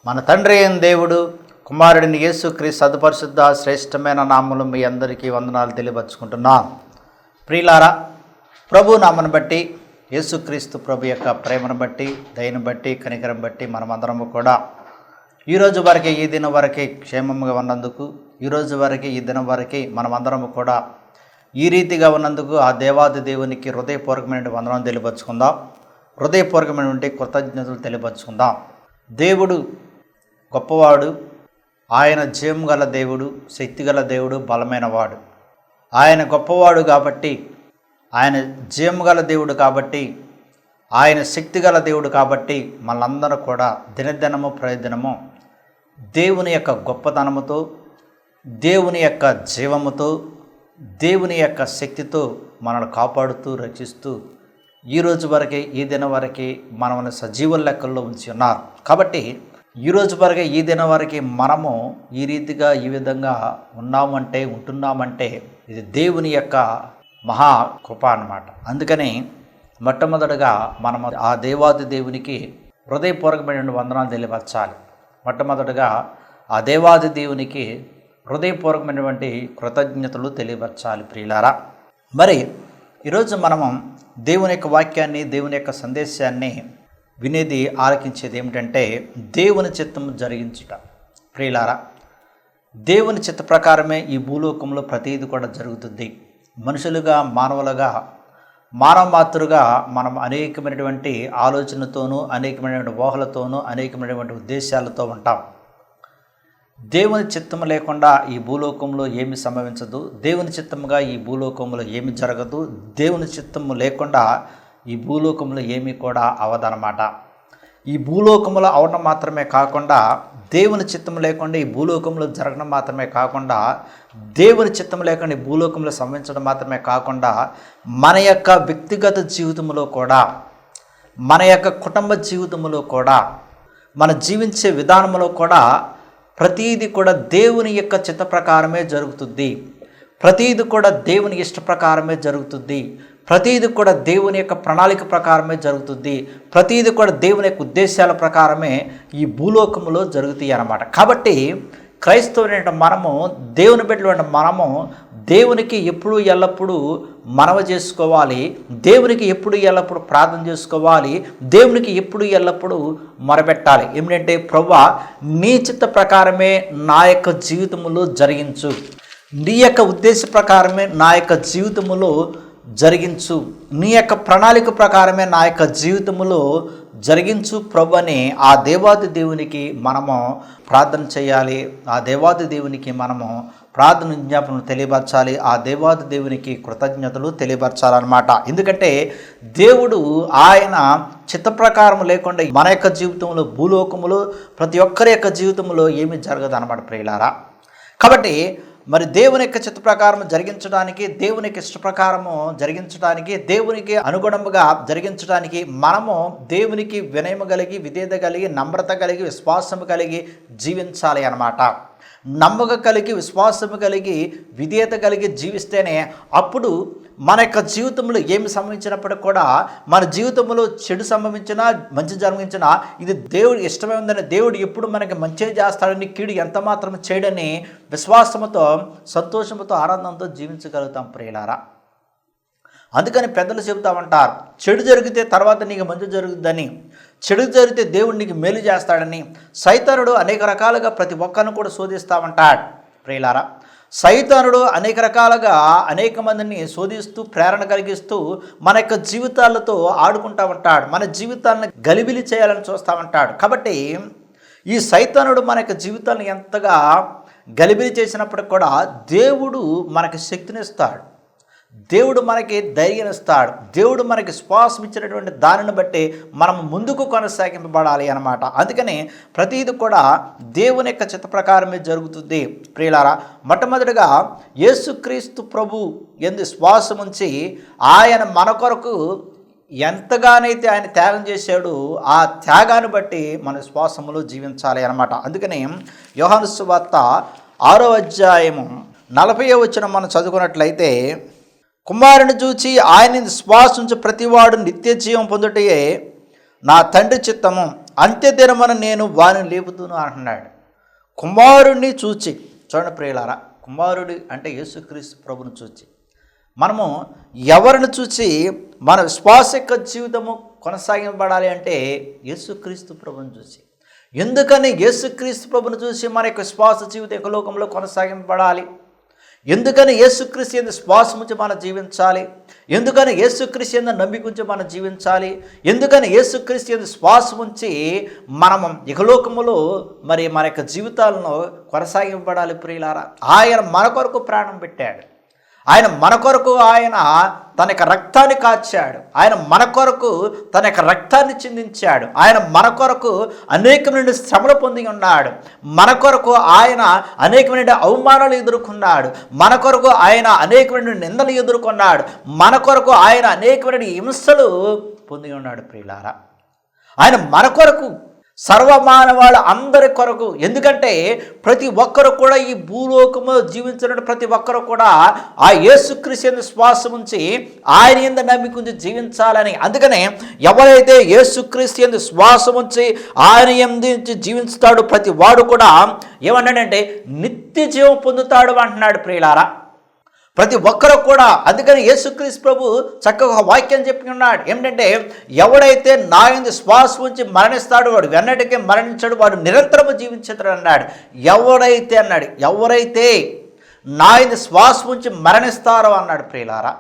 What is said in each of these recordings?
మన తండ్రి అయిన దేవుడు కుమారుడిని యేసుక్రీస్తు సదుపరిశుద్ధ శ్రేష్టమైన నామములు మీ అందరికీ వందనాలు తెలియపరుచుకుంటున్నాను. ప్రియులారా, ప్రభు నామను బట్టి, యేసుక్రీస్తు ప్రభు యొక్క ప్రేమను బట్టి, దయను బట్టి, కనికరం బట్టి మనమందరము కూడా ఈరోజు వరకే, ఈ దినం వరకే క్షేమంగా ఉన్నందుకు, ఈరోజు వరకే, ఈ దినం వరకే మనమందరము కూడా ఈ రీతిగా ఉన్నందుకు ఆ దేవాది దేవునికి హృదయపూర్వకమైన వందనాలు తెలియపరుచుకుందాం. హృదయపూర్వకమైనటువంటి కృతజ్ఞతలు తెలియపరుచుకుందాం. దేవుడు గొప్పవాడు, ఆయన జీవం గల దేవుడు, శక్తిగల దేవుడు, బలమైన వాడు. ఆయన గొప్పవాడు కాబట్టి, ఆయన జీవం గల దేవుడు కాబట్టి, ఆయన శక్తిగల దేవుడు కాబట్టి మనందరూ కూడా దినదినము ప్రతిదినము దేవుని యొక్క గొప్పతనముతో, దేవుని యొక్క జీవముతో, దేవుని యొక్క శక్తితో మనల్ని కాపాడుతూ రక్షిస్తూ ఈరోజు వరకే, ఈ దినం వరకే మనల్ని సజీవుల లెక్కల్లో ఉంచి ఉన్నారు. కాబట్టి ఈరోజు వరకే, ఈ దినం వరకే మనము ఈ రీతిగా ఈ విధంగా ఉన్నామంటే, ఉంటున్నామంటే ఇది దేవుని యొక్క మహా కృప అన్నమాట. అందుకని మొట్టమొదటిగా మనము ఆ దేవాది దేవునికి హృదయపూర్వకమైన వందనాలు తెలియపరచాలి. మొట్టమొదటిగా ఆ దేవాది దేవునికి హృదయపూర్వకమైనటువంటి కృతజ్ఞతలు తెలియపరచాలి. ప్రియులారా, మరి ఈరోజు మనము దేవుని యొక్క వాక్యాన్ని, దేవుని యొక్క సందేశాన్ని వినేది, ఆలకించేది ఏమిటంటే దేవుని చిత్తము జరిగించుట. ప్రియులారా, దేవుని చిత్త ప్రకారమే ఈ భూలోకంలో ప్రతిదీ కూడా జరుగుతుంది. మనుషులుగా, మానవ మాతృగా మనం అనేకమైనటువంటి ఆలోచనతోనూ, అనేకమైనటువంటి ఊహలతోనూ, అనేకమైనటువంటి ఉద్దేశాలతో ఉంటాం. దేవుని చిత్తము లేకుండా ఈ భూలోకంలో ఏమి సంభవించదు. దేవుని చిత్తముగా ఈ భూలోకంలో ఏమి జరగదు. దేవుని చిత్తము లేకుండా ఈ భూలోకంలో ఏమీ కూడా అవదనమాట. ఈ భూలోకంలో అవడం మాత్రమే కాకుండా, దేవుని చిత్తం లేకుండా ఈ భూలోకంలో జరగడం మాత్రమే కాకుండా, దేవుని చిత్తం లేకుండా ఈ భూలోకంలో సంభవించడం మాత్రమే కాకుండా, మన యొక్క వ్యక్తిగత జీవితంలో కూడా, మన యొక్క కుటుంబ జీవితంలో కూడా, మన జీవించే విధానంలో కూడా ప్రతీది కూడా దేవుని యొక్క చిత్త ప్రకారమే జరుగుతుంది. ప్రతీది కూడా దేవుని ఇష్ట ప్రకారమే జరుగుతుంది. ప్రతీది కూడా దేవుని యొక్క ప్రణాళిక ప్రకారమే జరుగుతుంది. ప్రతీది కూడా దేవుని యొక్క ఉద్దేశాల ప్రకారమే ఈ భూలోకంలో జరుగుతాయి అన్నమాట. కాబట్టి క్రైస్తవులైన మనము, దేవుని బిడ్డలైన మనము దేవునికి ఎప్పుడు ఎల్లప్పుడూ మనవి చేసుకోవాలి. దేవునికి ఎప్పుడు ఎల్లప్పుడూ ప్రార్థన చేసుకోవాలి. దేవునికి ఎప్పుడు ఎల్లప్పుడూ మొరపెట్టాలి. ఏమిటంటే, ప్రభువా, నీ చిత్త ప్రకారమే నా యొక్క జీవితంలో జరిగించు, నీ యొక్క ఉద్దేశ ప్రకారమే నా యొక్క జీవితంలో జరిగించు, నీ యొక్క ప్రణాళిక ప్రకారమే నా యొక్క జీవితంలో జరిగించు ప్రభు అని ఆ దేవాది దేవునికి మనము ప్రార్థన చేయాలి. ఆ దేవాది దేవునికి మనము ప్రార్థన విజ్ఞాపనలు తెలియపరచాలి. ఆ దేవాది దేవునికి కృతజ్ఞతలు తెలియపరచాలన్నమాట. ఎందుకంటే దేవుడు ఆయన చిత్త ప్రకారం లేకుండా మన యొక్క జీవితంలో, భూలోకములో ప్రతి ఒక్కరి యొక్క జీవితంలో ఏమీ జరగదు అన్నమాట. ప్రియులారా, కాబట్టి మరి దేవుని యొక్క చిత్త ప్రకారం జరిగించడానికి, దేవుని యొక్క ఇష్ట ప్రకారము జరిగించడానికి, దేవునికి అనుగుణముగా జరిగించడానికి మనము దేవునికి వినయము కలిగి, విధేయత కలిగి, నమ్రత కలిగి, విశ్వాసము కలిగి జీవించాలి అన్నమాట. నమ్మక కలిగి, విశ్వాసము కలిగి, విధేయత కలిగి జీవిస్తేనే అప్పుడు మన యొక్క జీవితంలో ఏమి సంభవించినప్పటికీ కూడా, మన జీవితంలో చెడు సంభవించినా, మంచి జరిగించినా ఇది దేవుడు ఇష్టమే ఉందని, దేవుడు ఎప్పుడు మనకి మంచి చేస్తాడని, కీడు ఎంత మాత్రం చేయడని విశ్వాసముతో, సంతోషంతో, ఆనందంతో జీవించగలుగుతాం. ప్రియులారా, అందుకని పెద్దలు చెబుతామంటారు, చెడు జరిగితే తర్వాత నీకు మంచి జరుగుతుందని, చెడు జరిగితే దేవుడు నీకు మేలు చేస్తాడని. సైతానుడు అనేక రకాలుగా ప్రతి ఒక్కరిని కూడా శోధిస్తామంటాడు. ప్రియులారా, సైతానుడు అనేక రకాలుగా అనేక మందిని శోధిస్తూ, ప్రేరణ కలిగిస్తూ మన యొక్క జీవితాలతో ఆడుకుంటా ఉంటాడు. మన జీవితాలను గలిబిలి చేయాలని చూస్తూ ఉంటాడు. కాబట్టి ఈ సైతానుడు మన యొక్క జీవితాలను ఎంతగా గలిబిలి చేసినప్పటికి కూడా దేవుడు మనకి శక్తినిస్తాడు. దేవుడు మనకి ధైర్యాన్నిస్తాడు. దేవుడు మనకి శ్వాసం ఇచ్చినటువంటి దానిని బట్టి మనం ముందుకు కొనసాగింపబడాలి అన్నమాట. అందుకని ప్రతిదీ కూడా దేవుని యొక్క చిత్త ప్రకారమే జరుగుతుంది. ప్రియులారా, మొట్టమొదటిగా యేసుక్రీస్తు ప్రభు యందు శ్వాసం ఉంచి ఆయన మన కొరకు ఎంతగానైతే ఆయన త్యాగం చేశాడు, ఆ త్యాగాన్ని బట్టి మన శ్వాసములో జీవించాలి అన్నమాట. అందుకని యోహాను సువార్త 6వ అధ్యాయము 40వ వచనం మనం చదువుకున్నట్లయితే, కుమారుని చూచి ఆయన శ్వాసించు ప్రతివాడు నిత్య జీవం పొందుటయే నా తండ్రి చిత్తము, అంత్యదినమున నేను వారిని లేపుతును అంటున్నాడు. కుమారుడిని చూచి, చూడండి ప్రియులారా, కుమారుడి అంటే యేసుక్రీస్తు ప్రభుని చూచి మనము ఎవరిని చూచి మన విశ్వాస యొక్క జీవితము కొనసాగింపబడాలి అంటే యేసుక్రీస్తు ప్రభుని చూసి. ఎందుకని యేసుక్రీస్తు ప్రభుని చూసి మన యొక్క విశ్వాస జీవితం యొక్క లోకంలో కొనసాగింపబడాలి? ఎందుకని యేసుక్రీస్తు యందు శ్వాసం ఉంచి మనం జీవించాలి? ఎందుకని యేసుక్రీస్తు యందు నమ్మిక ఉంచి మనం జీవించాలి? ఎందుకని యేసుక్రీస్తు యందు శ్వాసం ఉంచి మనము ఇహలోకములో మరి మన యొక్క జీవితాలను కొనసాగింపబడాలి ప్రియులారా? ఆయన మన కొరకు ప్రాణం పెట్టాడు. ఆయన మన కొరకు ఆయన తన యొక్క రక్తాన్ని కాచాడు. ఆయన మన కొరకు తన యొక్క రక్తాన్ని చిందించాడు. ఆయన మన కొరకు అనేకమైన శ్రమలు పొంది ఉన్నాడు. మన కొరకు ఆయన అనేకమైన అవమానాలు ఎదుర్కొన్నాడు. మన కొరకు ఆయన అనేకమైన నిందలు ఎదుర్కొన్నాడు. మన కొరకు ఆయన అనేకమైన హింసలు పొంది ఉన్నాడు ప్రియులారా. ఆయన మన కొరకు సర్వమానవాళ్ళ అందరి కొరకు. ఎందుకంటే ప్రతి ఒక్కరు కూడా ఈ భూలోకము జీవించిన ప్రతి ఒక్కరు కూడా ఆ యేసుక్రీస్తు యందు శ్వాసం ఉంచి ఆయన యందు నమ్మిక ఉంచి జీవించాలని. అందుకనే ఎవరైతే యేసుక్రీస్తు యందు శ్వాసం ఉంచి ఆయన యందు జీవిస్తాడో ప్రతి వాడు కూడా ఏమన్నాడంటే నిత్య జీవం పొందుతాడు అంటున్నాడు ప్రియులారా. ప్రతి ఒక్కరు కూడా. అందుకని యేసుక్రీస్తు ప్రభు చక్కగా ఒక వాక్యం చెప్పి ఉన్నాడు. ఏమిటంటే ఎవడైతే నా యందు శ్వాసం ఉంచి మరణిస్తాడో వాడు వెన్నటికే మరణించాడు, వాడు నిరంతరము జీవించుతాడు అన్నాడు. ఎవరైతే నా యందు శ్వాసం ఉంచి మరణిస్తారో అన్నాడు ప్రియులారా.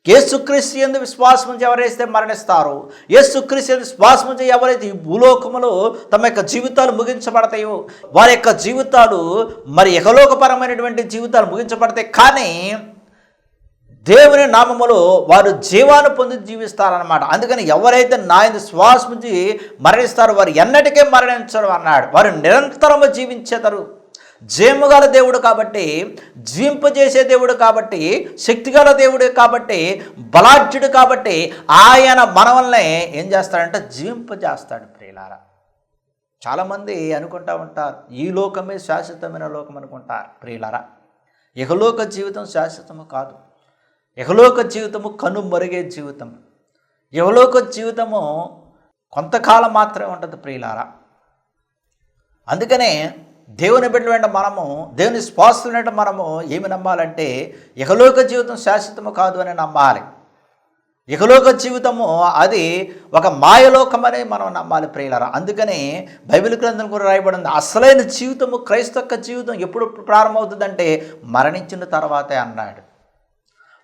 యేసుక్రీస్తు యందు విశ్వాసం ఉంచి ఎవరైతే మరణిస్తారో, యేసుక్రీస్తు యందు విశ్వాసం ఉంచి ఎవరైతే ఈ భూలోకములో తమ యొక్క జీవితాలు ముగించబడతాయో వారి యొక్క జీవితాలు మరి ఇహలోకపరమైనటువంటి జీవితాలు ముగించబడతాయి. కానీ దేవుని నామములో వారు జీవాన్ని పొంది జీవిస్తారన్నమాట. అందుకని ఎవరైతే నా యందు శ్వాసం ఉంచి మరణిస్తారో వారు ఎన్నటికే మరణించరు అన్నాడు. వారు నిరంతరము జీవించేతారు. జీవముగల దేవుడు కాబట్టి, జీవింపజేసే దేవుడు కాబట్టి, శక్తిగల దేవుడు కాబట్టి, బలాఢ్యుడు కాబట్టి ఆయన మనవల్ని ఏం చేస్తాడంటే జీవింపజేస్తాడు ప్రియులారా. చాలామంది అనుకుంటా ఉంటారు ఈ లోకమే శాశ్వతమైన లోకం అనుకుంటారు ప్రియులారా. ఇహలోక జీవితం శాశ్వతము కాదు. ఇహలోక జీవితము కనుమరుగే జీవితం. ఇహలోక జీవితము కొంతకాలం మాత్రమే ఉంటుంది ప్రియులారా. అందుకనే దేవుని బిడ్డలు వెంట మనము, దేవుని శ్వాసలు వెంట మనము ఏమి నమ్మాలంటే ఇహలోక జీవితం శాశ్వతము కాదు అని నమ్మాలి. ఇహలోక జీవితము అది ఒక మాయలోకమని మనం నమ్మాలి ప్రియులారా. అందుకని బైబిల్ గ్రంథం కూడా రాయబడింది అసలైన జీవితము క్రైస్తవ జీవితం ఎప్పుడు ప్రారంభమవుతుందంటే మరణించిన తర్వాతే అన్నాడు.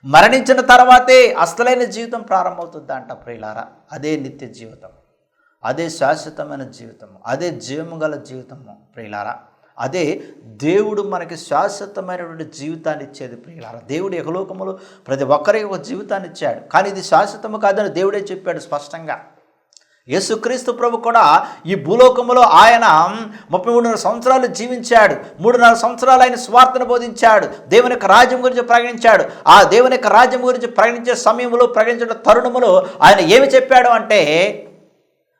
మరణించిన తర్వాతే అసలైన జీవితం ప్రారంభమవుతుందంట ప్రియులారా. అదే నిత్య జీవితం, అదే శాశ్వతమైన జీవితము, అదే జీవము గల జీవితము ప్రియులారా. అదే దేవుడు మనకి శాశ్వతమైనటువంటి జీవితాన్ని ఇచ్చేది ప్రియులారా. దేవుడు ఇహలోకములో ప్రతి ఒక్కరికి ఒక జీవితాన్ని ఇచ్చాడు. కానీ ఇది శాశ్వతము కాదని దేవుడే చెప్పాడు స్పష్టంగా. యేసుక్రీస్తు ప్రభు కూడా ఈ భూలోకములో ఆయన 33 సంవత్సరాలు జీవించాడు. 3.5 సంవత్సరాలు ఆయన స్వార్థను బోధించాడు. దేవుని యొక్క రాజ్యం గురించి ప్రకటించాడు. ఆ దేవుని యొక్క రాజ్యం గురించి ప్రకటించే సమయంలో, ప్రకటించే తరుణములో ఆయన ఏమి చెప్పాడు అంటే,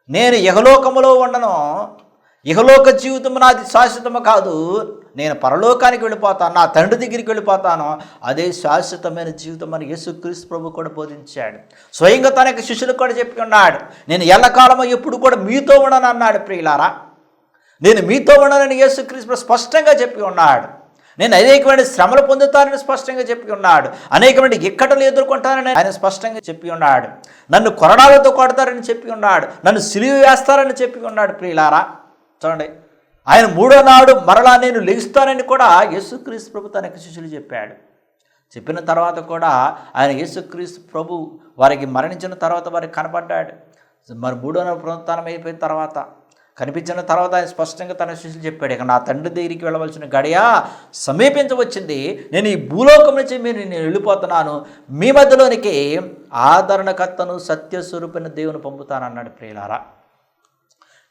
నేను ఇహలోకములో ఉండను, ఇహలోక జీవితం నాది శాశ్వతము కాదు, నేను పరలోకానికి వెళ్ళిపోతాను, నా తండ్రి దగ్గరికి వెళ్ళిపోతాను, అదే శాశ్వతమైన జీవితం అని యేసుక్రీస్తు ప్రభు కూడా బోధించాడు. స్వయంగా తన యొక్క శిష్యులకు కూడా చెప్పి ఉన్నాడు, నేను ఎల్లకాలము ఎప్పుడు కూడా మీతో ఉండను అన్నాడు ప్రియులారా. నేను మీతో ఉండనని యేసుక్రీస్తు స్పష్టంగా చెప్పి ఉన్నాడు. నేను అనేకమైన శ్రమలు పొందుతానని స్పష్టంగా చెప్పి ఉన్నాడు. అనేకమైన ఇక్కటలు ఎదుర్కొంటానని ఆయన స్పష్టంగా చెప్పి ఉన్నాడు. నన్ను కొరడాలతో కొడతారని చెప్పి ఉన్నాడు. నన్ను సిలువ వేస్తారని చెప్పి ఉన్నాడు ప్రియులారా. చూడండి, ఆయన 3వ నాడు మరలా నేను లెగుస్తానని కూడా యేసుక్రీస్తు ప్రభు తన శిష్యులు చెప్పాడు. చెప్పిన తర్వాత కూడా ఆయన యేసుక్రీస్తు ప్రభు వారికి మరణించిన తర్వాత వారికి కనపడ్డాడు. మరి 3వ నాడు పునరుత్థానం అయిపోయిన తర్వాత కనిపించిన తర్వాత ఆయన స్పష్టంగా తన శిష్యులు చెప్పాడు, ఇక నా తండ్రి దగ్గరికి వెళ్ళవలసిన గడియ సమీపించవచ్చింది, నేను ఈ భూలోకం నుంచి నేను వెళ్ళిపోతున్నాను, మీ మధ్యలోనికి ఆదరణకర్తను సత్యస్వరూపైన దేవుని పంపుతానన్నాడు ప్రియులారా.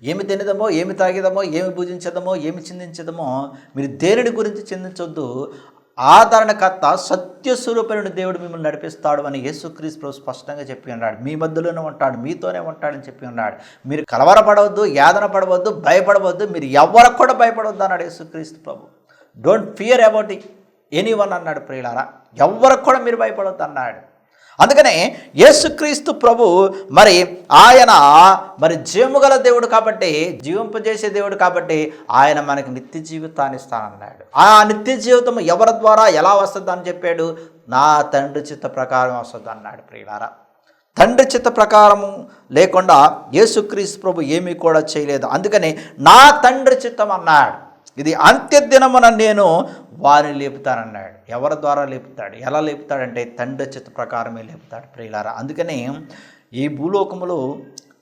ఏమి తినదమో, ఏమి తాగిదమో, ఏమి భుజించదమో, ఏమి చిందించదమో మీరు దేనిని గురించి చిందించొద్దు, ఆదరణకర్త సత్యస్వరూపైన దేవుడు మిమ్మల్ని నడిపిస్తాడు అని యేసుక్రీస్తు ప్రభు స్పష్టంగా చెప్పి ఉన్నాడు. మీ మధ్యలోనే ఉంటాడు, మీతోనే ఉంటాడని చెప్పి ఉన్నాడు. మీరు కలవరపడవద్దు, యాదన పడవద్దు, భయపడవద్దు, మీరు ఎవరికి కూడా భయపడవద్దు అన్నాడు యేసుక్రీస్తు ప్రభు. డోంట్ ఫియర్ అబౌట్ ఎనీవన్ అన్నాడు ప్రియులారా. ఎవరికి కూడా మీరు భయపడవద్దు అన్నాడు. అందుకనే యేసుక్రీస్తు ప్రభు మరి ఆయన మరి జీవముగల దేవుడు కాబట్టి, జీవింపజేసే దేవుడు కాబట్టి ఆయన మనకి నిత్య జీవితాన్ని ఇస్తానన్నాడు. ఆ నిత్య జీవితం ఎవరి ద్వారా ఎలా వస్తుంది అని చెప్పాడు? నా తండ్రి చిత్త ప్రకారం వస్తుంది అన్నాడు. ప్రియులారా, తండ్రి చిత్త ప్రకారము లేకుండా యేసుక్రీస్తు ప్రభు ఏమీ కూడా చేయలేదు. అందుకని నా తండ్రి చిత్తం అన్నాడు. ఇది అంత్యదినమున నేను వారిని లేపుతానన్నాడు. ఎవరి ద్వారా లేపుతాడు? ఎలా లేపుతాడంటే తండ్రి చిత్త ప్రకారమే లేపుతాడు. ప్రియులారా, అందుకని ఈ భూలోకములో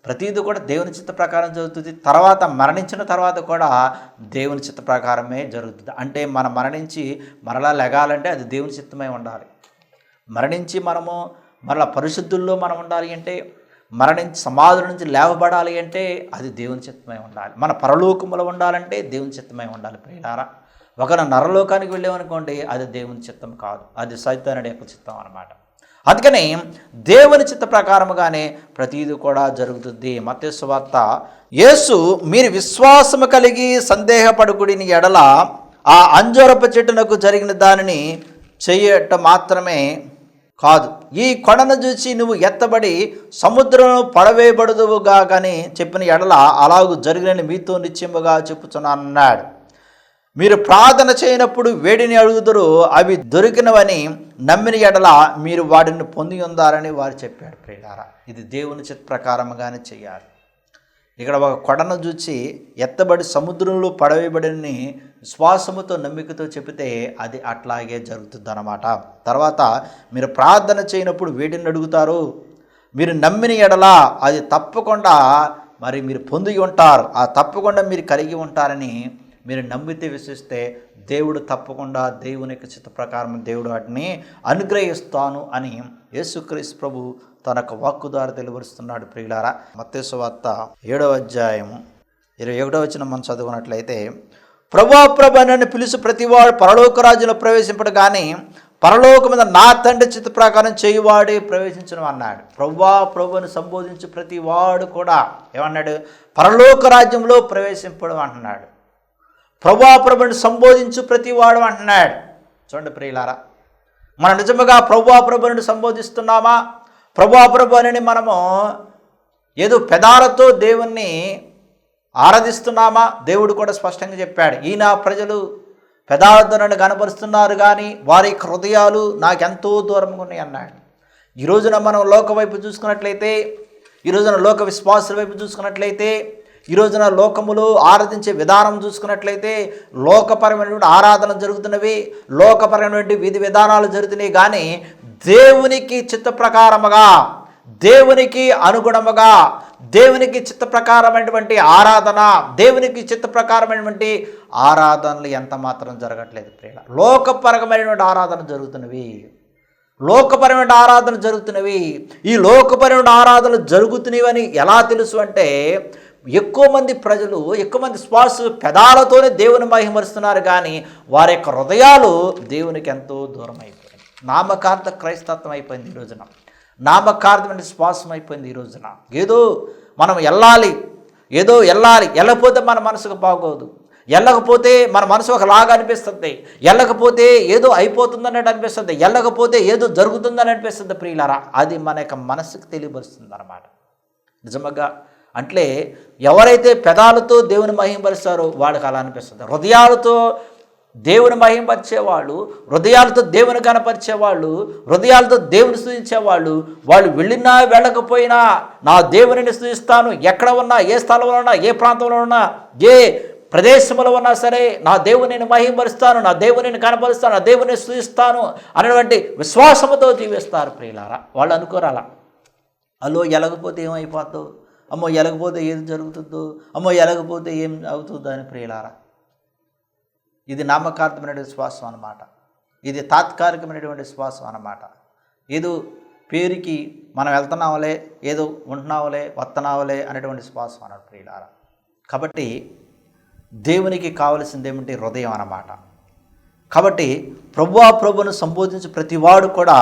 ప్రతిదీ కూడా దేవుని చిత్త ప్రకారం జరుగుతుంది. తర్వాత మరణించిన తర్వాత కూడా దేవుని చిత్త ప్రకారమే జరుగుతుంది. అంటే మనం మరణించి మరలా లెగాలంటే అది దేవుని చిత్తమై ఉండాలి. మరణించి మనము మరలా పరిశుద్ధుల్లో మనం ఉండాలి అంటే, మరణించి సమాధుల నుంచి లేవబడాలి అంటే అది దేవుని చిత్తమై ఉండాలి. మన పరలోకములో ఉండాలంటే దేవుని చిత్తమై ఉండాలి. ప్రియులారా, ఒకరు నరలోకానికి వెళ్ళామనుకోండి, అది దేవుని చిత్తం కాదు, అది సైతానుడి యొక్క చిత్తం అన్నమాట. అందుకని దేవుని చిత్త ప్రకారముగానే ప్రతీది కూడా జరుగుతుంది. మత్తయి సువార్త, యేసు మీరు విశ్వాసము కలిగి సందేహపడుకుడిని ఎడల ఆ అంజూరపు చెట్టునకు జరిగిన దానిని చెయ్యట మాత్రమే కాదు, ఈ కొండను చూసి నువ్వు ఎత్తబడి సముద్రంలో పడవేయబడుదువుగా కానీ చెప్పిన ఎడల అలాగూ జరిగినని మీతో నిశ్చయముగా చెప్పుచున్నానన్నాడు. మీరు ప్రార్థన చేయనప్పుడు వేడిని అడుగుదురు, అవి దొరికినవని నమ్మిన ఎడల మీరు వాటిని పొంది ఉందారని వారు చెప్పాడు. ప్రియులారా, ఇది దేవుని చిత్త ప్రకారంగానే చేయాలి. ఇక్కడ ఒక కొండను చూచి ఎత్తబడి సముద్రంలో పడవేయబడిని విశ్వాసముతో నమ్మికతో చెబితే అది అట్లాగే జరుగుతుంది అన్నమాట. తర్వాత మీరు ప్రార్థన చేయనప్పుడు వేడిని అడుగుతారు, మీరు నమ్మిన ఎడల అది తప్పకుండా మరి మీరు పొంది ఉంటారు, ఆ తప్పకుండా మీరు కలిగి ఉంటారని మీరు నమ్మితే విశ్వసిస్తే దేవుడు తప్పకుండా దేవుని యొక్క చిత్త ప్రకారం దేవుడు వాటిని అనుగ్రహిస్తాను అని యేసుక్రీస్తు ప్రభు తన యొక్క వాక్కు ద్వారా తెలియపరుస్తున్నాడు. ప్రియులారా, మత్తయి సువార్త 7వ అధ్యాయము 21వ వచనం మనం చదువుకున్నట్లయితే, ప్రభు అని పిలుసు ప్రతివాడు పరలోక రాజ్యంలో ప్రవేశింపడు కానీ పరలోక మీద నా తండ్రి చిత్త ప్రకారం చేయువాడే ప్రవేశించను అన్నాడు. ప్రభుని సంబోధించి ప్రతివాడు కూడా ఏమన్నాడు? పరలోక రాజ్యంలో ప్రవేశింపడం అంటున్నాడు. ప్రభుని సంబోధించు ప్రతివాడు అంటున్నాడు. చూడండి ప్రియులారా, మనం నిజముగా ప్రభుని సంబోధిస్తున్నామా? ప్రభు అని మనము ఏదో పెదాలతో దేవుణ్ణి ఆరాధిస్తున్నామా? దేవుడు కూడా స్పష్టంగా చెప్పాడు, ఈయన ప్రజలు పెదాలతో నన్ను కనపరుస్తున్నారు కానీ వారి హృదయాలు నాకెంతో దూరంగా ఉన్నాయి అన్నాడు. ఈ రోజున మనం లోక వైపు చూసుకున్నట్లయితే, ఈ రోజున లోక విశ్వాసుల వైపు చూసుకున్నట్లయితే, ఈ రోజున లోకములు ఆరాధించే విధానం చూసుకున్నట్లయితే లోకపరమైనటువంటి ఆరాధన జరుగుతున్నవి, లోకపరమైనటువంటి విధి విధానాలు జరుగుతున్నాయి. కానీ దేవునికి చిత్త ప్రకారముగా, దేవునికి అనుగుణముగా, దేవునికి చిత్త ప్రకారమైనటువంటి ఆరాధన, దేవునికి చిత్త ప్రకారమైనటువంటి ఆరాధనలు ఎంత మాత్రం జరగట్లేదు ప్రియుల. లోకపరమైనటువంటి ఆరాధన జరుగుతున్నవి, లోకపరమైన ఆరాధన జరుగుతున్నవి. ఈ లోకపరమైన ఆరాధనలు జరుగుతున్నవని ఎలా తెలుసు అంటే, ఎక్కువ మంది ప్రజలు, ఎక్కువ మంది శ్వాస పెదాలతోనే దేవుని మహిమరుస్తున్నారు కానీ వారి యొక్క హృదయాలు దేవునికి ఎంతో దూరం అయిపోయింది. నామకార్థ క్రైస్తత్వం అయిపోయింది ఈ రోజున, నామకార్థమైన శ్వాసం అయిపోయింది ఈ రోజున. ఏదో మనం వెళ్ళాలి, వెళ్ళకపోతే మన మనసుకు బాగోదు, వెళ్ళకపోతే మన మనసు ఒకలాగా అనిపిస్తుంది, వెళ్ళకపోతే ఏదో అయిపోతుందన్నట్టు అనిపిస్తుంది, వెళ్ళకపోతే ఏదో జరుగుతుందని అనిపిస్తుంది ప్రియులారా. అది మన యొక్క మనసుకు తెలియపరుస్తుంది అన్నమాట. నిజంగా అంటే ఎవరైతే పెదాలతో దేవుని మహింపరుస్తారో వాళ్ళకి అలా అనిపిస్తుంది. హృదయాలతో దేవుని మహింపరిచేవాళ్ళు, హృదయాలతో దేవుని కనపరిచేవాళ్ళు, హృదయాలతో దేవుని స్తుతించేవాళ్ళు, వాళ్ళు వెళ్ళినా వెళ్ళకపోయినా నా దేవునిని స్తుతిస్తాను, ఎక్కడ ఉన్నా, ఏ స్థలంలో ఉన్నా, ఏ ప్రాంతంలో ఉన్నా, ఏ ప్రదేశంలో ఉన్నా సరే నా దేవునిని మహింపరుస్తాను, నా దేవునిని కనపరుస్తాను, నా దేవుని స్తుతిస్తాను అనేటువంటి విశ్వాసముతో జీవిస్తారు ప్రియులారా. వాళ్ళు అనుకోరాలా, అల్లో ఎలగపోతే ఏమైపోతుందో, అమ్మో ఎలగపోతే ఏది జరుగుతుందో, అమ్మో ఎలగపోతే ఏం అవుతుందో అని ప్రియులారా. ఇది నామకార్థమైనటువంటి శ్వాసం అన్నమాట, ఇది తాత్కాలికమైనటువంటి శ్వాసం అన్నమాట. ఏదో పేరుకి మనం వెళ్తున్నావులే, ఏదో ఉంటున్నావులే, వస్తున్నావులే అనేటువంటి శ్వాసం అన్నమాట ప్రియులారా. కాబట్టి దేవునికి కావలసింది ఏమిటి? హృదయం అన్నమాట. కాబట్టి ప్రభువును సంబోధించి ప్రతివాడు కూడా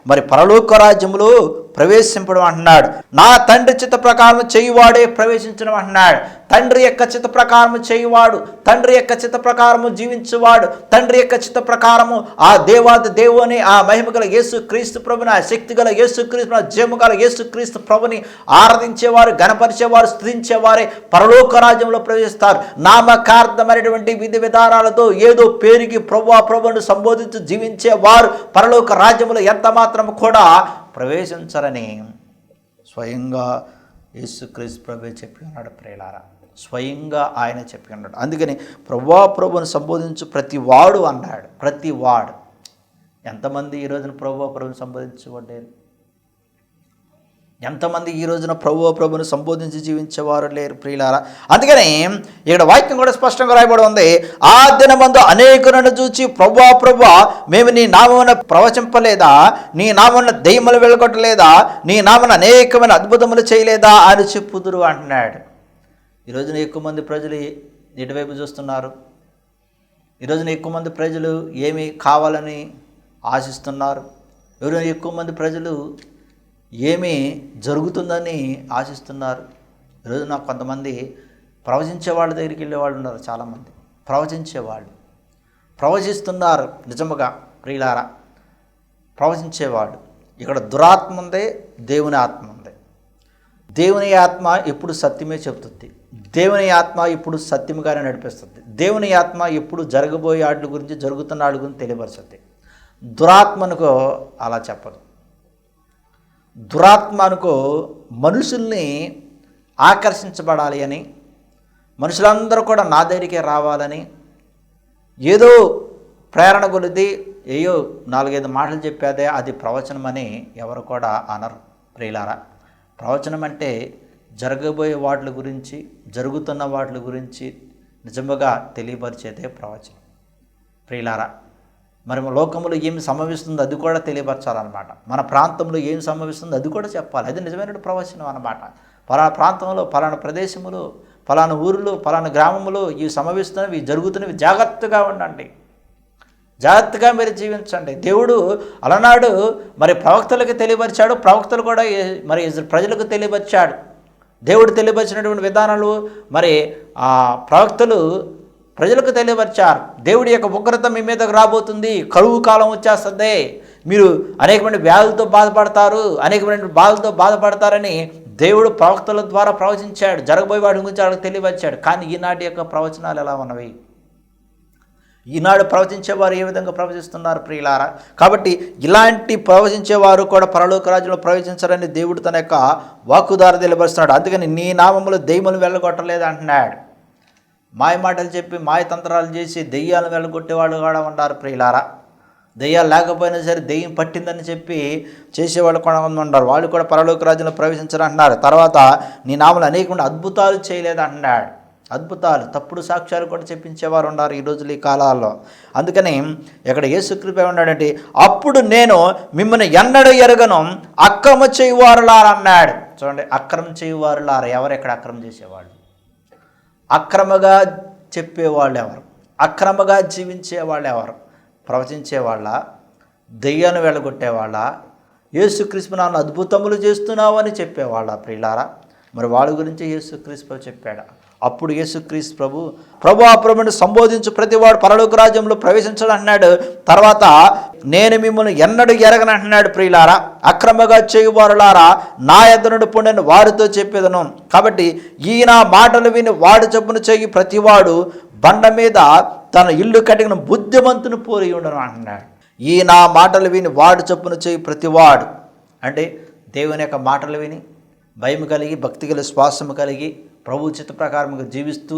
మరి పరలోక రాజ్యములో ప్రవేశింపడం అంటున్నాడు. నా తండ్రి చిత్త ప్రకారం చేయువాడే ప్రవేశించడం అంటున్నాడు. తండ్రి యొక్క చిత్త ప్రకారము చేయువాడు, తండ్రి యొక్క చిత్త ప్రకారము జీవించువాడు, తండ్రి యొక్క చిత్త ప్రకారము ఆ దేవాది దేవుని, ఆ మహిమ గల యేసు క్రీస్తు ప్రభుని, ఆ శక్తి గల యేసు క్రీస్తు, జయము గల యేసు క్రీస్తు ప్రభుని ఆరాధించేవారు, గణపరిచేవారు, స్తుతించేవారే పరలోక రాజ్యంలో ప్రవేశిస్తారు. నామకార్థమైనటువంటి విధి విధానాలతో ఏదో పేరుకి ప్రభువును సంబోధించి జీవించేవారు పరలోక రాజ్యంలో ఎంత మాత్రం కూడా ప్రవేశించరని స్వయంగా యేసుక్రీస్తు ప్రభువే చెప్పి ఉన్నాడు. ప్రియులారా, స్వయంగా ఆయన చెప్పి ఉన్నాడు. అందుకని ప్రభువును సంబోధించు ప్రతివాడు అన్నాడు. ప్రతివాడు. ఎంతమంది ఈ రోజున ప్రభువును సంబోధించబడ్డారు? ఎంతమంది ఈ రోజున ప్రభువును సంబోధించి జీవించేవారు లేరు ప్రియులారా. అందుకని ఇక్కడ వాక్యం కూడా స్పష్టంగా రాయబడి ఉంది. ఆ దినమందు అనేకులను చూచి ప్రభువా మేము నీ నామమున ప్రవచింపలేదా, నీ నామమున దెయ్యములు వెళ్ళగొట్టలేదా, నీ నామమున అనేకమైన అద్భుతములు చేయలేదా అని చెప్పుదురు అంటున్నాడు. ఈరోజున ఎక్కువ మంది ప్రజలు ఎటువైపు చూస్తున్నారు? ఈరోజున ఎక్కువ మంది ప్రజలు ఏమి కావాలని ఆశిస్తున్నారు? ఈరోజు ఎక్కువ మంది ప్రజలు ఏమి జరుగుతుందని ఆశిస్తున్నారు? ఈరోజు నాకు కొంతమంది ప్రవచించే వాళ్ళ దగ్గరికి వెళ్ళే వాళ్ళు ఉన్నారు. చాలామంది ప్రవచించేవాళ్ళు ప్రవచిస్తున్నారు. నిజముగా ప్రియులారా, ప్రవచించేవాళ్ళు. ఇక్కడ దురాత్మ ఉంది, దేవుని ఆత్మ ఉంది. దేవుని ఆత్మ ఎప్పుడు సత్యమే చెప్తుంది. దేవుని ఆత్మ ఇప్పుడు సత్యముగానే నడిపిస్తుంది. దేవుని ఆత్మ ఎప్పుడు జరగబోయే వాటి గురించి, జరుగుతున్న వాటి గురించి తెలియపరుస్తుంది. దురాత్మనుకో అలా చెప్పదు. దురాత్మ అనుకో మనుషుల్ని ఆకర్షించబడాలి అని, మనుషులందరూ కూడా నా దగ్గరికే రావాలని ఏదో ప్రేరణ కొలిది ఏయో 4-5 మాటలు చెప్పేదే అది ప్రవచనమని ఎవరు కూడా అనరు ప్రియులారా. ప్రవచనం అంటే జరగబోయే వాటి గురించి, జరుగుతున్న వాటి గురించి నిజముగా తెలియపరిచేదే ప్రవచనం ప్రియులారా. మరి లోకంలో ఏమి సంభవిస్తుందో అది కూడా తెలియపరచాలన్నమాట. మన ప్రాంతంలో ఏమి సంభవిస్తుందో అది కూడా చెప్పాలి. అది నిజమైన ప్రవచనం అన్నమాట. పలానా ప్రాంతంలో, పలానా ప్రదేశములో, పలానా ఊరిలో, పలానా గ్రామంలో ఇవి సంభవిస్తున్నవి, జరుగుతున్నవి, జాగ్రత్తగా ఉండండి, జాగ్రత్తగా మీరు జీవించండి. దేవుడు అలనాడు మరి ప్రవక్తలకు తెలియపరిచాడు. ప్రవక్తలు కూడా మరి ప్రజలకు తెలియపరిచాడు. దేవుడు తెలియపరిచినటువంటి విధానాలు మరి ఆ ప్రవక్తలు ప్రజలకు తెలియపరిచారు. దేవుడి యొక్క ఉగ్రత మీ మీదకు రాబోతుంది, కరువు కాలం వచ్చేస్తుంది, మీరు అనేకమైన వ్యాధులతో బాధపడతారు, అనేకమైన బాధలతో బాధపడతారని దేవుడు ప్రవక్తల ద్వారా ప్రవచించాడు. జరగబోయే వాటి గురించి వాళ్ళకి తెలియపరిచాడు. కానీ ఈనాటి యొక్క ప్రవచనాలు ఎలా ఉన్నవి? ఈనాడు ప్రవచించేవారు ఏ విధంగా ప్రవచిస్తున్నారు ప్రియులారా? కాబట్టి ఇలాంటి ప్రవచించేవారు కూడా పరలోక రాజ్యంలో ప్రవచించారని దేవుడు తన యొక్క వాక్కు ద్వారా తెలియపరుస్తున్నాడు. అందుకని నీ నామములో దెయ్యములు వెళ్ళగొట్టలేదు అంటున్నాడు. మాయ మాటలు చెప్పి మాయతంత్రాలు చేసి దెయ్యాలను వెళ్ళగొట్టేవాళ్ళు కూడా ఉన్నారు ప్రియులారా. దెయ్యాలు లేకపోయినా సరే దెయ్యం పట్టిందని చెప్పి చేసేవాళ్ళు కూడా ఉన్నారు. వాళ్ళు కూడా పరలోక రాజ్యంలో ప్రవేశించారంటున్నారు. తర్వాత నీ నామములు అనేకమైన అద్భుతాలు చేయలేదు అంటున్నాడు. అద్భుతాలు, తప్పుడు సాక్ష్యాలు కూడా చెప్పించేవారు ఉన్నారు ఈ రోజులు, ఈ కాలాల్లో. అందుకని ఇక్కడ యేసుక్రీస్తు ఉన్నాడంటే, అప్పుడు నేను మిమ్మల్ని ఎన్నడూ ఎరగను, అక్రమ చేయువారులారా అన్నాడు. చూడండి, అక్రమం చేయువారులారా. ఎవరు ఎక్కడ అక్రమం చేసేవాళ్ళు? అక్రమగా చెప్పేవాళ్ళు ఎవరు? అక్రమగా జీవించేవాళ్ళు ఎవరు? ప్రవచించేవాళ్ళ, దెయ్యాన్ని వెళ్ళగొట్టేవాళ్ళ, యేసుక్రీస్తు నాన్న అద్భుతములు చేస్తున్నావు అని చెప్పేవాళ్ళ ప్రియులారా? మరి వాళ్ళ గురించి యేసుక్రీస్తు చెప్పాడు. అప్పుడు యేసుక్రీస్తు ప్రభువును సంబోధించు ప్రతివాడు పరలోక రాజ్యంలో ప్రవేశించాలంటున్నాడు. తర్వాత నేను మిమ్మల్ని ఎన్నడూ ఎరగను అంటున్నాడు ప్రియులారా. అక్రమంగా చేయువారులారా, నా యొద్ద నుండి పొండిన వారితో చెప్పేదను. కాబట్టి ఈయన మాటలు విని వాడు చొప్పున చేయి ప్రతివాడు బండ మీద తన ఇల్లు కట్టిన బుద్ధిమంతుని పోలి ఉండను అంటున్నాడు. ఈయన మాటలు విని వాడు చొప్పున చేయి ప్రతివాడు అంటే దేవుని యొక్క మాటలు విని భయం కలిగి, భక్తి కలిగి, శ్వాసము కలిగి, ప్రభు చిత్త ప్రకారంగా జీవిస్తూ,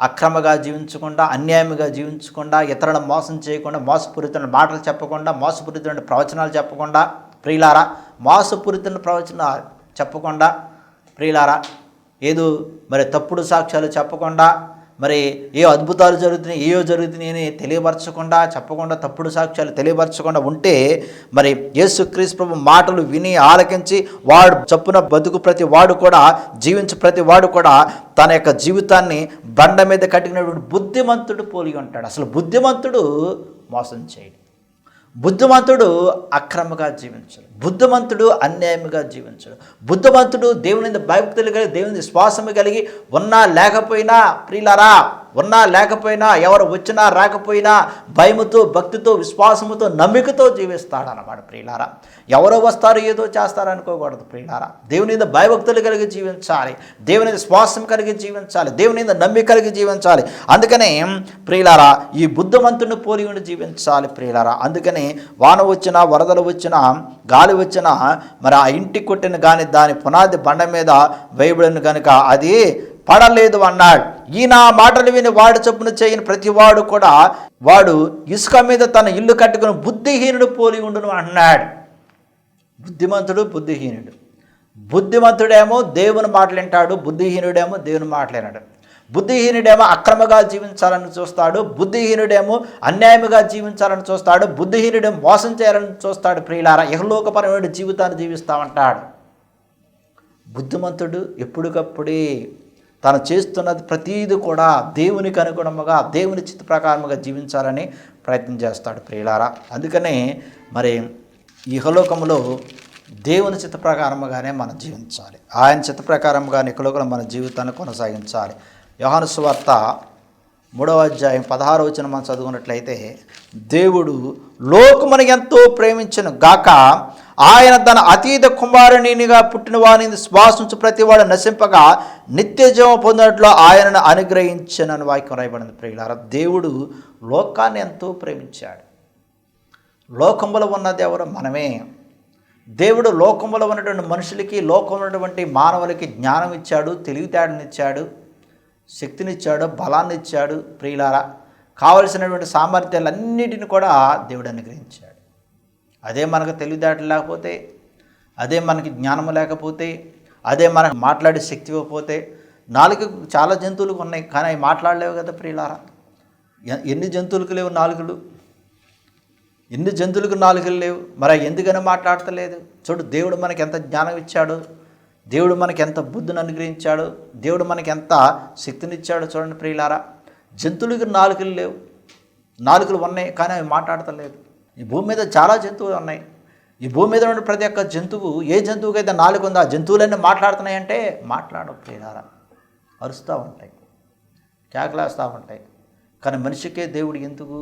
అక్రమంగా జీవించకుండా, అన్యాయంగా జీవించకుండా, ఇతరులను మోసం చేయకుండా, మోసపూరితమైన మాటలు చెప్పకుండా, మోసపూరితమైన ప్రవచనాలు చెప్పకుండా ప్రియులారా, మోసపూరితమైన ప్రవచనాలు చెప్పకుండా ప్రియులారా, ఏదో మరి తప్పుడు సాక్ష్యాలు చెప్పకుండా, మరి ఏ అద్భుతాలు జరుగుతున్నాయి, ఏయో జరుగుతున్నాయి అని తెలియపరచకుండా, చెప్పకుండా, తప్పుడు సాక్ష్యాలు తెలియపరచకుండా ఉంటే మరి యేసుక్రీస్తు ప్రభు మాటలు విని ఆలకించి వాడు చప్పున బతుకు ప్రతి వాడు కూడా, జీవించు ప్రతి వాడు కూడా తన యొక్క జీవితాన్ని బండ మీద కట్టినటువంటి బుద్ధిమంతుడు పోలి ఉంటాడు. అసలు బుద్ధిమంతుడు మోసం చేయడు. బుద్ధిమంతుడు అక్రమంగా జీవించడు, బుద్ధిమంతుడు అన్యాయముగా జీవించడు, బుద్ధిమంతుడు దేవుని మీద భయభక్తులు కలిగి దేవుని విశ్వాసము కలిగి ఉన్నా లేకపోయినా ప్రియులారా, ఉన్నా లేకపోయినా ఎవరు వచ్చినా రాకపోయినా భయముతో భక్తితో విశ్వాసముతో నమ్మికతో జీవిస్తాడన్నమాట ప్రియులారా. ఎవరో వస్తారు ఏదో చేస్తారు అనుకోకూడదు ప్రియులారా. దేవుని మీద భయభక్తులు కలిగి జీవించాలి, దేవుని విశ్వాసం కలిగి జీవించాలి, దేవుని మీద నమ్మిక కలిగి జీవించాలి. అందుకనే ప్రియులారా ఈ బుద్ధిమంతుని పోలి ఉండి జీవించాలి ప్రియులారా. అందుకని వాన వచ్చినా వరదలు వచ్చినా గాలి వచ్చినా మరి ఆ ఇంటి కొట్టిన కానీ దాని పునాది బండ మీద వేయబడిన కనుక అది పడలేదు అన్నాడు. ఈయన మాటలు విని వాడు చొప్పున చేయని ప్రతివాడు కూడా వాడు ఇసుక మీద తన ఇల్లు కట్టుకుని బుద్ధిహీనుడు పోలి ఉండును అన్నాడు. బుద్ధిమంతుడు బుద్ధిహీనుడు, బుద్ధిమంతుడేమో దేవుని మాటలు వింటాడు, బుద్ధిహీనుడేమో దేవుని మాటలు వినడు. బుద్ధిహీనుడేమో అక్రమంగా జీవించాలని చూస్తాడు, బుద్ధిహీనుడేమో అన్యాయముగా జీవించాలని చూస్తాడు, బుద్ధిహీనుడేమో మోసం చేయాలని చూస్తాడు ప్రియులారా. ఇహలోకపరమైన జీవితాన్ని జీవిస్తామంటాడు. బుద్ధిమంతుడు ఎప్పటికప్పుడే తను చేస్తున్నది ప్రతీది కూడా దేవునికి అనుగుణముగా దేవుని చిత్త ప్రకారముగా జీవించాలని ప్రయత్నం చేస్తాడు ప్రియులారా. అందుకనే మరి ఇహలోకములో దేవుని చిత్త ప్రకారముగానే మనం జీవించాలి, ఆయన చిత్త ప్రకారముగానే ఇహలోకంలో మన జీవితాన్ని కొనసాగించాలి. యోహాను సువార్త 3వ అధ్యాయం 16వ వచనం మనం చదువుకున్నట్లయితే, దేవుడు లోకమును ఎంతో ప్రేమించెను గాక ఆయన తన అతీత కుమారునిగా పుట్టిన వాని శ్వాసించు ప్రతివాడు నశింపగా నిత్య జీవం పొందినట్లు ఆయనను అనుగ్రహించనని వాక్యం రాయబడింది ప్రియులారా. దేవుడు లోకాన్ని ఎంతో ప్రేమించాడు. లోకములో ఉన్నది ఎవరు? మనమే. దేవుడు లోకములో ఉన్నటువంటి మనుషులకి, లోకంలో ఉన్నటువంటి మానవులకి జ్ఞానం ఇచ్చాడు, తెలివితేటనిచ్చాడు, శక్తినిచ్చాడు, బలాన్ని ఇచ్చాడు ప్రియులారా. కావలసినటువంటి సామర్థ్యాలన్నిటిని కూడా దేవుడు అనుగ్రహించాడు. అదే మనకు తెలివితేటలు లేకపోతే, అదే మనకి జ్ఞానము లేకపోతే, అదే మనకు మాట్లాడే శక్తి ఇవ్వకపోతే, నాలుగు చాలా జంతువులకు ఉన్నాయి కానీ అవి మాట్లాడలేవు కదా ప్రియులారా. ఎన్ని జంతువులకు లేవు నాలుగులు? ఎన్ని జంతువులకు నాలుగులు లేవు? మరి ఎందుకని మాట్లాడతలేదు? చూడు, దేవుడు మనకి ఎంత జ్ఞానం ఇచ్చాడు, దేవుడు మనకి ఎంత బుద్ధిని అనుగ్రహించాడు, దేవుడు మనకి ఎంత శక్తినిచ్చాడు. చూడండి ప్రియులారా, జంతువులకు నాలుగులు లేవు, నాలుగులు ఉన్నాయి కానీ అవి మాట్లాడతలేదు. ఈ భూమి మీద చాలా జంతువులు ఉన్నాయి. ఈ భూమి మీద ఉన్న ప్రతి ఒక్క జంతువు, ఏ జంతువుకైతే నాలుగు ఉందో ఆ జంతువులన్నీ మాట్లాడుతున్నాయంటే మాట్లాడవు ప్రియులారా. అరుస్తూ ఉంటాయి, కేకలేస్తూ ఉంటాయి. కానీ మనిషికే దేవుడు ఎందుకు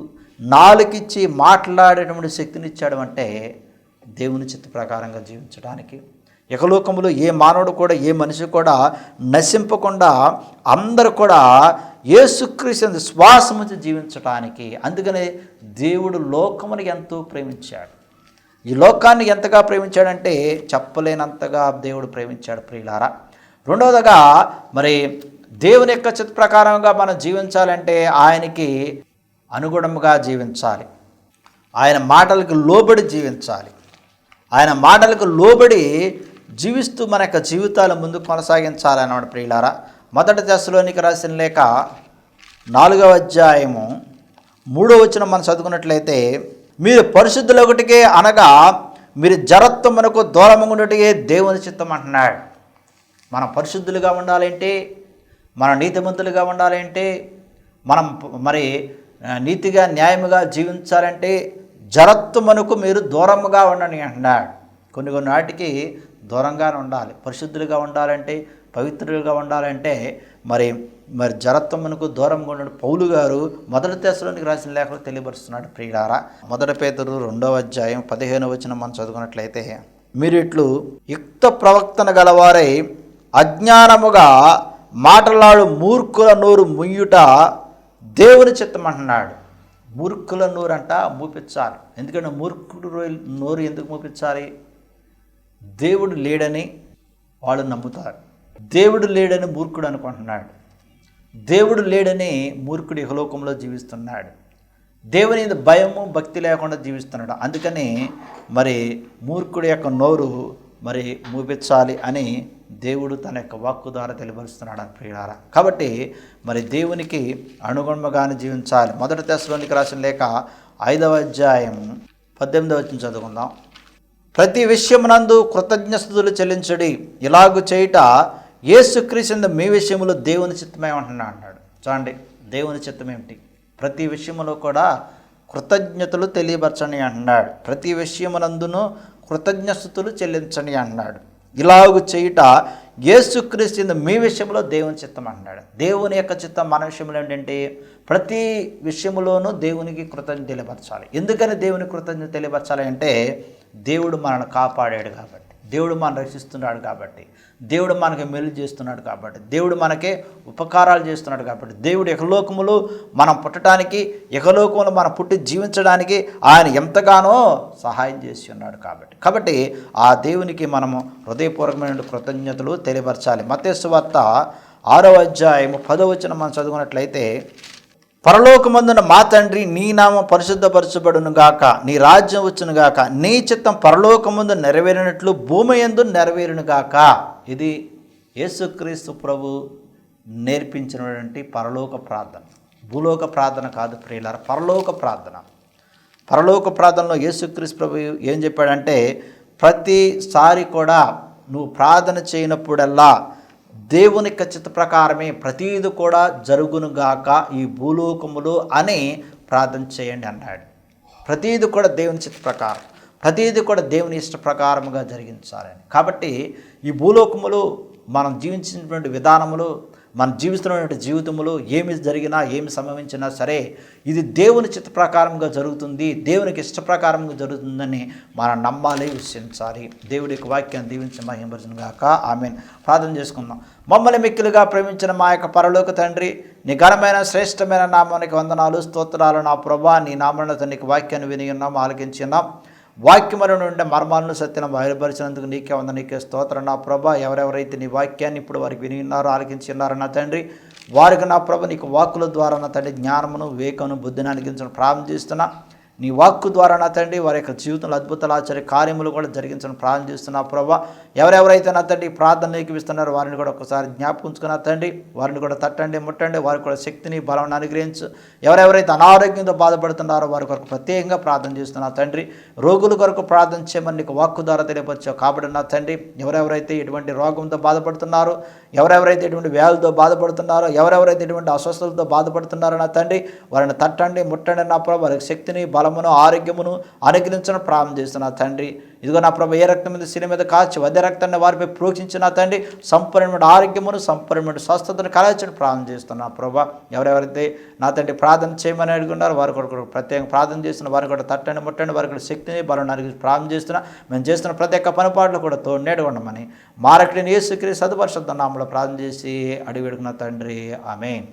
నాలుగిచ్చి మాట్లాడేటువంటి శక్తినిచ్చాడు అంటే దేవుని చిత్త ప్రకారంగా జీవించడానికి. ఇహలోకములో ఏ మానవుడు కూడా, ఏ మనిషి కూడా నశింపకుండా అందరూ కూడా యేసుక్రీస్తు శ్వాసము జీవించటానికి. అందుకనే దేవుడు లోకమును ఎంతో ప్రేమించాడు. ఈ లోకాన్ని ఎంతగా ప్రేమించాడంటే చెప్పలేనంతగా దేవుడు ప్రేమించాడు ప్రియులారా. రెండవదిగా మరి దేవుని యొక్క చిత్త ప్రకారంగా మనం జీవించాలంటే ఆయనకి అనుగుణముగా జీవించాలి, ఆయన మాటలకు లోబడి జీవించాలి. ఆయన మాటలకు లోబడి జీవిస్తూ మన యొక్క జీవితాల ముందు కొనసాగించాలన్నమాట ప్రియులారా. మొదటి దశలోనికి రాసిన లేఖ 4వ అధ్యాయము 3వ వచనం మనం చదువుకున్నట్లయితే, మీరు పరిశుద్ధులు ఒకటికే అనగా మీరు జరత్వమునకు దూరముగా ఉన్నట్టుగా దేవుని చిత్తం అంటున్నాడు. మనం పరిశుద్ధులుగా ఉండాలంటే, మనం నీతిమంతులుగా ఉండాలంటే, మనం మరి నీతిగా న్యాయముగా జీవించాలంటే జరత్వమునకు మీరు దూరముగా ఉండండి అంటున్నాడు. కొన్ని వాటికి దూరంగానే ఉండాలి. పరిశుద్ధులుగా ఉండాలంటే, పవిత్రులుగా ఉండాలంటే మరి జరత్వమునకు దూరంగా ఉన్న పౌలు గారు మొదటి దశలోనికి రాసిన లేఖలో తెలియపరుస్తున్నాడు ప్రియులారా. మొదటి పేతురు 2వ అధ్యాయం 15వ వచనం మనం చదువుకున్నట్లయితే, మీరు ఇట్లు యుక్త ప్రవక్తన గలవారై అజ్ఞానముగా మాటలాడు మూర్ఖుల నోరు ముయ్యుట దేవుని చిత్తం అంటున్నాడు. మూర్ఖుల నోరు అంట మూపించాలి. ఎందుకంటే మూర్ఖుడు నోరు ఎందుకు మూపించాలి? దేవుడు లేడని వాళ్ళు నమ్ముతారు. దేవుడు లేడని మూర్ఖుడు అనుకుంటున్నాడు. దేవుడు లేడని మూర్ఖుడు ఇహలోకంలో జీవిస్తున్నాడు. దేవుని భయము భక్తి లేకుండా జీవిస్తున్నాడు. అందుకని మరి మూర్ఖుడి యొక్క నోరు మరి మూపించాలి అని దేవుడు తన యొక్క వాక్కు ద్వారా తెలియపరుస్తున్నాడు అని ప్రియులారా. కాబట్టి మరి దేవునికి అనుగుణముగానే జీవించాలి. మొదటి దశలోనికి రాసిన లేక 5వ అధ్యాయం 18వ వచనం చదువుకుందాం. ప్రతి విషయమునందు కృతజ్ఞతలు చెల్లించడి, ఇలాగు చేయుట యేసుక్రీస్తు మీ విషయంలో దేవుని చిత్తమే అంటున్నాడు. చూడండి, దేవుని చిత్తం ఏమిటి? ప్రతి విషయంలో కూడా కృతజ్ఞతలు తెలియపరచని అన్నాడు. ప్రతి విషయమునందును కృతజ్ఞతలు చెల్లించని అన్నాడు. ఇలాగు చేయుట యేసుక్రీస్తు మీ విషయంలో దేవుని చిత్తం అన్నాడు. దేవుని యొక్క చిత్తం మన విషయంలో ఏంటంటే ప్రతి విషయంలోనూ దేవునికి కృతజ్ఞత తెలియపరచాలి. ఎందుకని దేవుని కృతజ్ఞత తెలియపరచాలి అంటే దేవుడు మనల్ని కాపాడాడు కాబట్టి, దేవుడు మనల్ని రక్షిస్తున్నాడు కాబట్టి, దేవుడు మనకి మేలు చేస్తున్నాడు కాబట్టి, దేవుడు మనకే ఉపకారాలు చేస్తున్నాడు కాబట్టి, దేవుడు ఇహలోకములు మనం పుట్టడానికి, ఇహలోకములు మనం పుట్టి జీవించడానికి ఆయన ఎంతగానో సహాయం చేసి ఉన్నాడు కాబట్టి ఆ దేవునికి మనము హృదయపూర్వకమైన కృతజ్ఞతలు తెలియపరచాలి. మత్తయి సువార్త 6వ అధ్యాయము 10వ వచనం మనం చదువుకున్నట్లయితే, పరలోకమందున మా తండ్రి నీ నామం పరిశుద్ధపరచబడును గాక, నీ రాజ్యం వచ్చును గాక, నీ చిత్తం పరలోకమందు నెరవేరినట్లు భూమి యందు నెరవేరును గాక. ఇది యేసుక్రీస్తు ప్రభు నేర్పించినటువంటి పరలోక ప్రార్థన. భూలోక ప్రార్థన కాదు ప్రియులారా, పరలోక ప్రార్థన. పరలోక ప్రార్థనలో యేసుక్రీస్తు ప్రభు ఏం చెప్పాడంటే, ప్రతిసారి కూడా నువ్వు ప్రార్థన చేయనప్పుడల్లా దేవుని ఖచ్చిత ప్రకారమే ప్రతీది కూడా జరుగునుగాక ఈ భూలోకములు అని ప్రార్థన చేయండి అన్నాడు. ప్రతీది కూడా దేవుని చిత్త ప్రకారం, ప్రతీది కూడా దేవుని ఇష్ట ప్రకారముగా జరిగించాలని. కాబట్టి ఈ భూలోకములు మనం జీవించినటువంటి విధానములు, మనం జీవిస్తున్నటువంటి జీవితములు ఏమి జరిగినా ఏమి సంభవించినా సరే ఇది దేవుని చిత్త ప్రకారంగా జరుగుతుంది, దేవునికి ఇష్ట ప్రకారంగా జరుగుతుందని మనం నమ్మాలి, విశ్వసించాలి. దేవుడి యొక్క వాక్యాన్ని దీవించి మహిమపరచును గాక. ఆమేన్. ప్రార్థన చేసుకుందాం. మమ్మల్ని మిక్కిలుగా ప్రేమించిన మా యొక్క పరలోక తండ్రి, నీ ఘనమైన శ్రేష్టమైన నామానికి వందనాలు, స్తోత్రాలు. నా ప్రభా, నీ నామమున నీకు వాక్యాన్ని విని ఉన్నాం, ఆలకించి ఉన్నాం. వాక్యముల నుండి మర్మాలను సత్యను బయలుపరిచినందుకు నీకే వంద, నీకే స్తోత్రం. నా ప్రభా, ఎవరెవరైతే నీ వాక్యాన్ని ఇప్పుడు వారికి విని ఉన్నారో, ఆలకించి ఉన్నారో నా తండ్రి, వారికి నా ప్రభ నీకు వాక్కుల ద్వారా నా తండ్రి జ్ఞానమును, వివేకమును, బుద్ధిని అనుగ్రహించడం ప్రారంభిస్తున్నా. నీ వాక్కు ద్వారా నా తండ్రి వారి యొక్క జీవితంలో అద్భుతాలు, ఆశ్చర్య కార్యములు కూడా జరిగించడం ప్రారంభిస్తున్నా. ప్రభా, ఎవరెవరైతే నా తండ్రి ప్రార్థన ఏకీవిస్తున్నారో వారిని కూడా ఒకసారి జ్ఞాపకుంచుకున్న తండ్రి, వారిని కూడా తట్టండి, ముట్టండి, వారికి కూడా శక్తిని, బలం అనుగ్రహించు. ఎవరెవరైతే అనారోగ్యంతో బాధపడుతున్నారో వారి కొరకు ప్రత్యేకంగా ప్రార్థన చేస్తున్నా తండ్రి. రోగుల కొరకు ప్రార్థన చేయమని నీకు వాక్కు ద్వారా తెలియపరిచావు కాబట్టి నా తండ్రి, ఎవరెవరైతే ఎటువంటి రోగంతో బాధపడుతున్నారో, ఎవరెవరైతే ఎటువంటి వ్యాధులతో బాధపడుతున్నారో, ఎవరెవరైతే ఎటువంటి అస్వస్థతలతో బాధపడుతున్నారో నా తండ్రి, వారిని తట్టండి, ముట్టండి నా ప్రభు. వారికి శక్తిని, బలమును, ఆరోగ్యమును అనుగ్రహించడం ప్రారంభం చేస్తున్నా తండ్రి. ఇదిగో నా ప్రభు, ఏ రక్తం మీద శిల మీద కాచి అదే రక్తాన్ని వారిపై ప్రోక్షించిన తండ్రి, సంపూర్ణమైన ఆరోగ్యమును, సంపూర్ణమైన స్వస్థతను కలగచ్చడం ప్రారంభం చేస్తున్నా ప్రభా. ఎవరెవరైతే నా తండ్రి ప్రార్థన చేయమని అడుగున్నారో వారి కొరకు ప్రత్యేకంగా ప్రార్థన చేస్తున్న వారి కూడా తట్టండి, ముట్టండి, వారి కూడా శక్తిని, బలం అనుగ్రహించి ప్రారంభం చేస్తున్నా. మేము చేస్తున్న ప్రతి ఒక్క పనిపాట్లు కూడా తోడునేడు ఉండమని మారకుడిని యేసుక్రీస్తు సదుపరిశుద్ధ నామములో ప్రార్థన చేసి అడిగి వేడుకున్న తండ్రి. ఆమేన్.